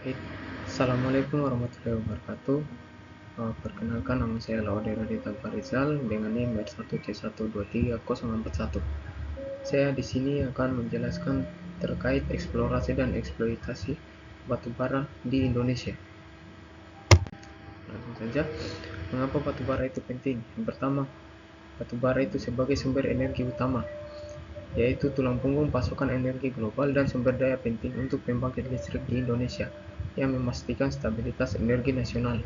Baik, Assalamualaikum warahmatullahi wabarakatuh. Perkenalkan, nama saya Laude Radita Farizal dengan NIM 1C1230041. Saya di sini akan menjelaskan terkait eksplorasi dan eksploitasi batu bara di Indonesia. Langsung saja, mengapa batu bara itu penting? Yang pertama, batu bara itu sebagai sumber energi utama, yaitu tulang punggung pasokan energi global dan sumber daya penting untuk pembangkit listrik di Indonesia yang memastikan stabilitas energi nasional.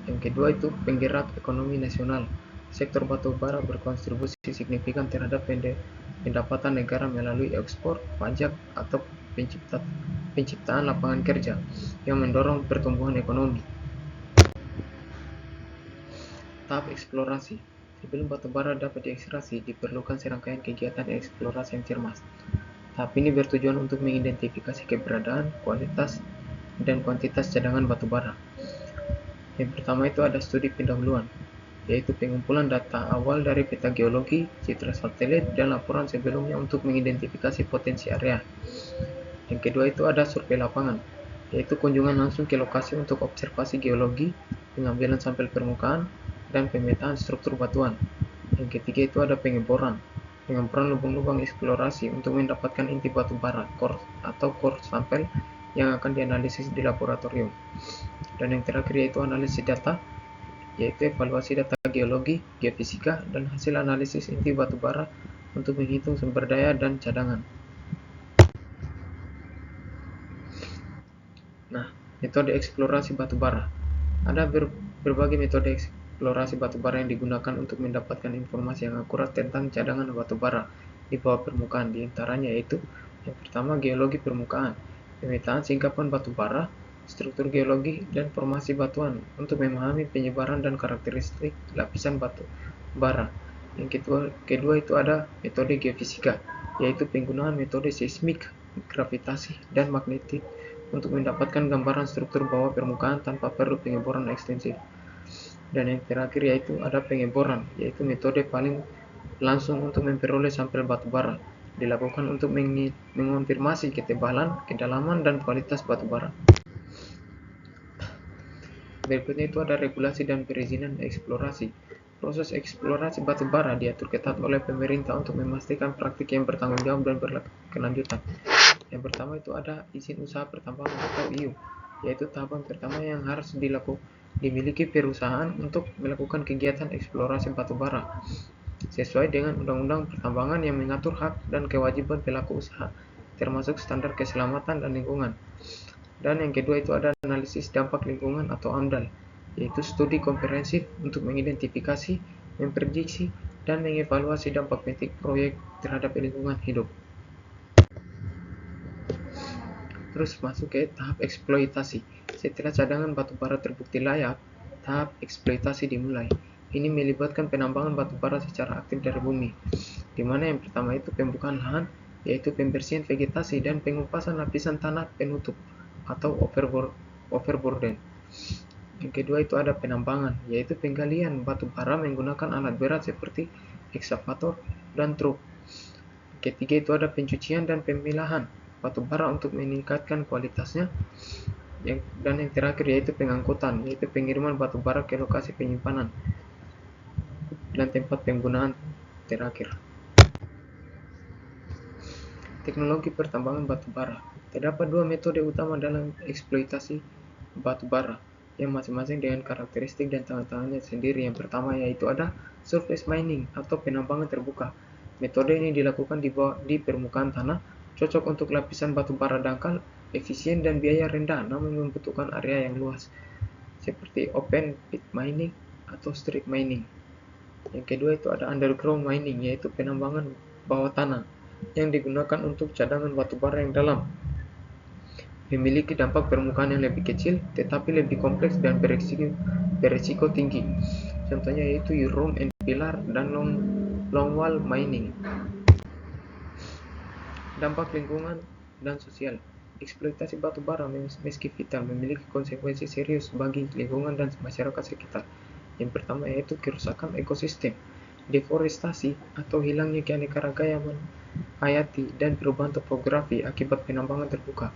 Yang kedua itu penggerak ekonomi nasional. Sektor batu bara berkontribusi signifikan terhadap pendapatan negara melalui ekspor, pajak, atau penciptaan lapangan kerja yang mendorong pertumbuhan ekonomi. Tahap eksplorasi. Sebelum batu bara dapat diekstraksi, diperlukan serangkaian kegiatan eksplorasi yang cermat. Tahap ini bertujuan untuk mengidentifikasi keberadaan, kualitas, dan kuantitas cadangan batu bara. Yang pertama itu ada studi pendahuluan, yaitu pengumpulan data awal dari peta geologi, citra satelit, dan laporan sebelumnya untuk mengidentifikasi potensi area. Yang kedua itu ada survei lapangan, yaitu kunjungan langsung ke lokasi untuk observasi geologi, pengambilan sampel permukaan, dan pemetaan struktur batuan. Yang ketiga itu ada pengeboran lubang-lubang eksplorasi untuk mendapatkan inti batu bara, core sampel yang akan dianalisis di laboratorium. Dan yang terakhir yaitu analisis data, yaitu evaluasi data geologi, geofisika, dan hasil analisis inti batu bara untuk menghitung sumber daya dan cadangan. Nah, metode eksplorasi batu bara. Ada berbagai metode eksplorasi batu bara yang digunakan untuk mendapatkan informasi yang akurat tentang cadangan batu bara di bawah permukaan. Di antaranya yaitu yang pertama geologi permukaan, pemetaan singkapan batu bara, struktur geologi, dan formasi batuan untuk memahami penyebaran dan karakteristik lapisan batu bara. Yang kedua itu ada metode geofisika, yaitu penggunaan metode seismik, gravitasi, dan magnetik untuk mendapatkan gambaran struktur bawah permukaan tanpa perlu pengeboran ekstensif. Dan yang terakhir yaitu ada pengeboran, yaitu metode paling langsung untuk memperoleh sampel batu bara, dilakukan untuk mengonfirmasi ketebalan, kedalaman, dan kualitas batu bara. Berikutnya itu ada regulasi dan perizinan eksplorasi. Proses eksplorasi batu bara diatur ketat oleh pemerintah untuk memastikan praktik yang bertanggung jawab dan berkelanjutan. Yang pertama itu ada izin usaha pertambangan atau IU, yaitu tahapan pertama yang harus dimiliki perusahaan untuk melakukan kegiatan eksplorasi batu bara sesuai dengan undang-undang pertambangan yang mengatur hak dan kewajiban pelaku usaha, termasuk standar keselamatan dan lingkungan. Dan yang kedua itu ada analisis dampak lingkungan atau AMDAL, yaitu studi komprehensif untuk mengidentifikasi, memprediksi, dan mengevaluasi dampak penting proyek terhadap lingkungan hidup. Terus masuk ke tahap eksploitasi. Setelah cadangan batu bara terbukti layak, tahap eksploitasi dimulai. Ini melibatkan penambangan batu bara secara aktif dari bumi, di mana yang pertama itu pembukaan lahan, yaitu pembersihan vegetasi dan pengupasan lapisan tanah penutup atau overburden. Yang kedua itu ada penambangan, yaitu penggalian batu bara menggunakan alat berat seperti ekskavator dan truk. Ketiga itu ada pencucian dan pemilahan batu bara untuk meningkatkan kualitasnya. Dan yang terakhir yaitu pengangkutan, yaitu pengiriman batu bara ke lokasi penyimpanan dan tempat penggunaan terakhir. Teknologi pertambangan batu bara. Terdapat dua metode utama dalam eksploitasi batu bara, yang masing-masing dengan karakteristik dan tantangannya sendiri. Yang pertama yaitu ada surface mining atau penambangan terbuka. Metode ini dilakukan di permukaan tanah, cocok untuk lapisan batu bara dangkal, efisien dan biaya rendah, namun membutuhkan area yang luas, seperti open pit mining atau street mining. Yang kedua itu ada underground mining, yaitu penambangan bawah tanah yang digunakan untuk cadangan batu bara yang dalam, memiliki dampak permukaan yang lebih kecil tetapi lebih kompleks dan beresiko tinggi. Contohnya yaitu room and pillar dan longwall mining. Dampak lingkungan dan sosial. Eksploitasi batu bara meski vital memiliki konsekuensi serius bagi lingkungan dan masyarakat sekitar. Yang pertama yaitu kerusakan ekosistem, deforestasi atau hilangnya keanekaragaman hayati dan perubahan topografi akibat penambangan terbuka.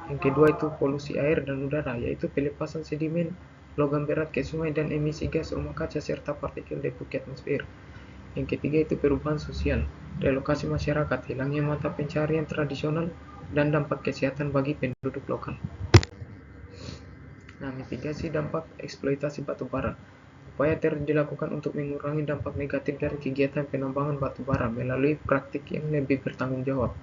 Yang kedua itu polusi air dan udara, yaitu pelepasan sedimen, logam berat ke sungai dan emisi gas rumah kaca serta partikel debu ke atmosfer. Yang ketiga itu perubahan sosial, relokasi masyarakat, hilangnya mata pencarian tradisional, dan dampak kesehatan bagi penduduk lokal. Nah, mitigasi dampak eksploitasi batu bara. Upaya dilakukan untuk mengurangi dampak negatif dari kegiatan penambangan batu bara melalui praktik yang lebih bertanggung jawab.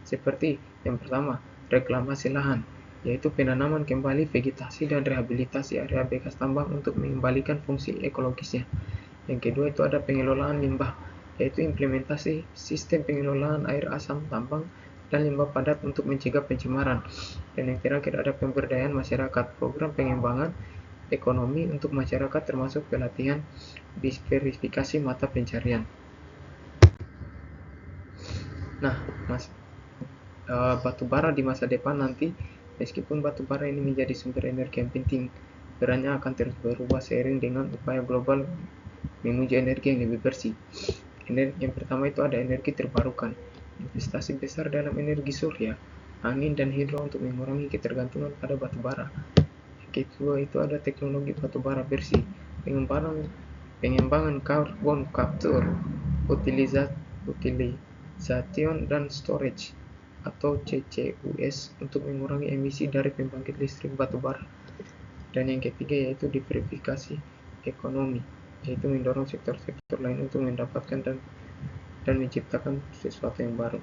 Seperti yang pertama, reklamasi lahan, yaitu penanaman kembali vegetasi dan rehabilitasi area bekas tambang untuk mengembalikan fungsi ekologisnya. Yang kedua itu ada pengelolaan limbah, yaitu implementasi sistem pengelolaan air asam tambang dan limbah padat untuk mencegah pencemaran. Dan yang terakhir ada pemberdayaan masyarakat, program pengembangan ekonomi untuk masyarakat termasuk pelatihan verifikasi mata pencarian. Nah, batu bara di masa depan nanti, meskipun batu bara ini menjadi sumber energi yang penting, perannya akan terus berubah seiring dengan upaya global menuju energi yang lebih bersih. Yang pertama itu ada energi terbarukan, investasi besar dalam energi surya, angin dan hidro untuk mengurangi ketergantungan pada batu bara. Yang kedua itu ada teknologi batu bara bersih, pengembangan carbon capture, utilization dan storage atau CCUS untuk mengurangi emisi dari pembangkit listrik batu bara. Dan yang ketiga yaitu diversifikasi ekonomi, yaitu mendorong sektor-sektor lain untuk mendapatkan dan menciptakan sesuatu yang baru.